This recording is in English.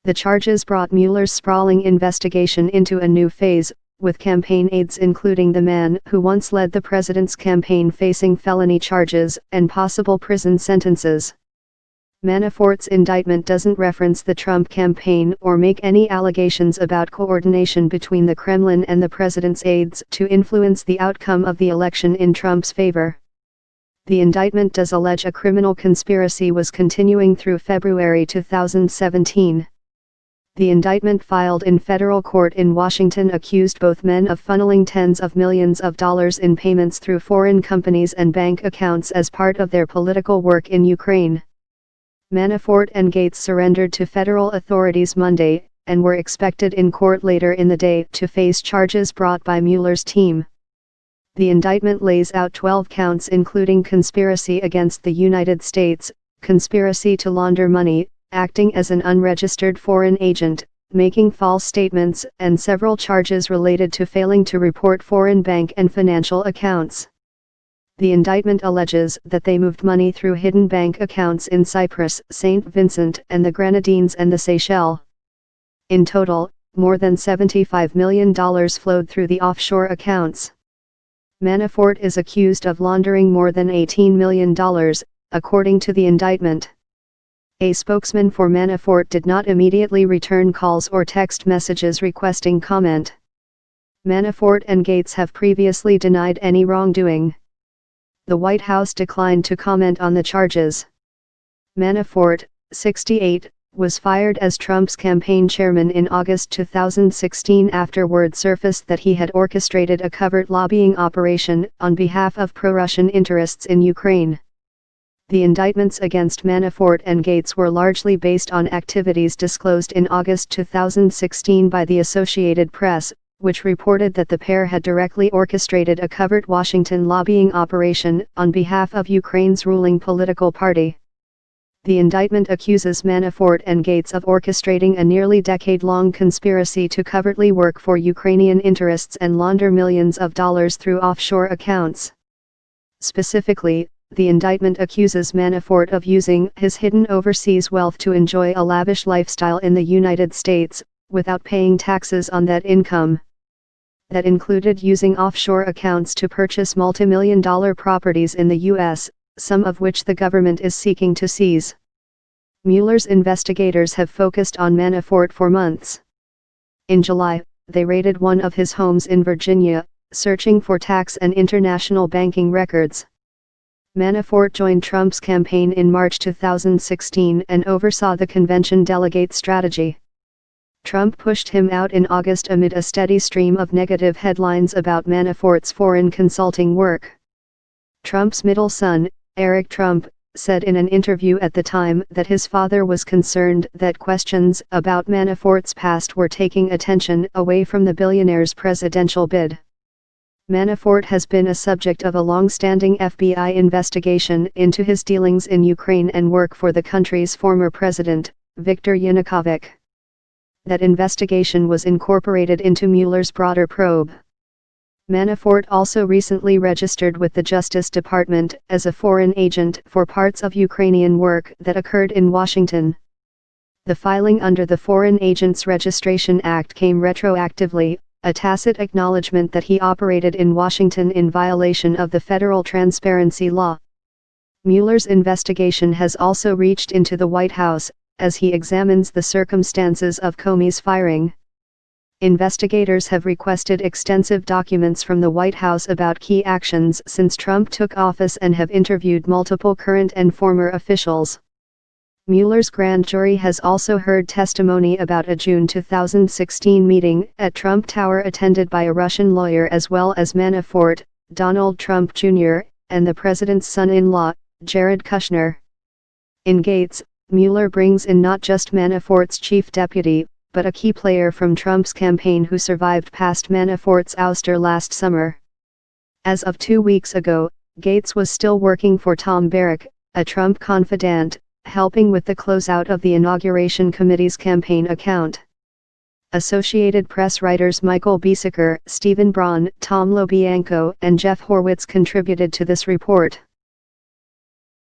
The charges brought Mueller's sprawling investigation into a new phase, with campaign aides including the man who once led the president's campaign facing felony charges and possible prison sentences. Manafort's indictment doesn't reference the Trump campaign or make any allegations about coordination between the Kremlin and the president's aides to influence the outcome of the election in Trump's favor. The indictment does allege a criminal conspiracy was continuing through February 2017. The indictment filed in federal court in Washington accused both men of funneling tens of millions of dollars in payments through foreign companies and bank accounts as part of their political work in Ukraine. Manafort and Gates surrendered to federal authorities Monday, and were expected in court later in the day to face charges brought by Mueller's team. The indictment lays out 12 counts including conspiracy against the United States, conspiracy to launder money, acting as an unregistered foreign agent, making false statements, and several charges related to failing to report foreign bank and financial accounts. The indictment alleges that they moved money through hidden bank accounts in Cyprus, St. Vincent and the Grenadines and the Seychelles. In total, more than $75 million flowed through the offshore accounts. Manafort is accused of laundering more than $18 million, according to the indictment. A spokesman for Manafort did not immediately return calls or text messages requesting comment. Manafort and Gates have previously denied any wrongdoing. The White House declined to comment on the charges. Manafort, 68, was fired as Trump's campaign chairman in August 2016 after word surfaced that he had orchestrated a covert lobbying operation on behalf of pro-Russian interests in Ukraine. The indictments against Manafort and Gates were largely based on activities disclosed in August 2016 by the Associated Press, which reported that the pair had directly orchestrated a covert Washington lobbying operation on behalf of Ukraine's ruling political party. The indictment accuses Manafort and Gates of orchestrating a nearly decade-long conspiracy to covertly work for Ukrainian interests and launder millions of dollars through offshore accounts. Specifically, the indictment accuses Manafort of using his hidden overseas wealth to enjoy a lavish lifestyle in the United States, without paying taxes on that income. That included using offshore accounts to purchase multimillion-dollar properties in the U.S., some of which the government is seeking to seize. Mueller's investigators have focused on Manafort for months. In July, they raided one of his homes in Virginia, searching for tax and international banking records. Manafort joined Trump's campaign in March 2016 and oversaw the convention delegate strategy. Trump pushed him out in August amid a steady stream of negative headlines about Manafort's foreign consulting work. Trump's middle son, Eric Trump, said in an interview at the time that his father was concerned that questions about Manafort's past were taking attention away from the billionaire's presidential bid. Manafort has been a subject of a long-standing FBI investigation into his dealings in Ukraine and work for the country's former president, Viktor Yanukovych. That investigation was incorporated into Mueller's broader probe. Manafort also recently registered with the Justice Department as a foreign agent for parts of Ukrainian work that occurred in Washington. The filing under the Foreign Agents Registration Act came retroactively, a tacit acknowledgement that he operated in Washington in violation of the federal transparency law. Mueller's investigation has also reached into the White House, as he examines the circumstances of Comey's firing. Investigators have requested extensive documents from the White House about key actions since Trump took office and have interviewed multiple current and former officials. Mueller's grand jury has also heard testimony about a June 2016 meeting at Trump Tower attended by a Russian lawyer as well as Manafort, Donald Trump Jr., and the president's son-in-law, Jared Kushner. In Gates, Mueller brings in not just Manafort's chief deputy, but a key player from Trump's campaign who survived past Manafort's ouster last summer. As of 2 weeks ago, Gates was still working for Tom Barrack, a Trump confidant, helping with the closeout of the Inauguration Committee's campaign account. Associated Press writers Michael Biesecker, Stephen Braun, Tom LoBianco, and Jeff Horwitz contributed to this report.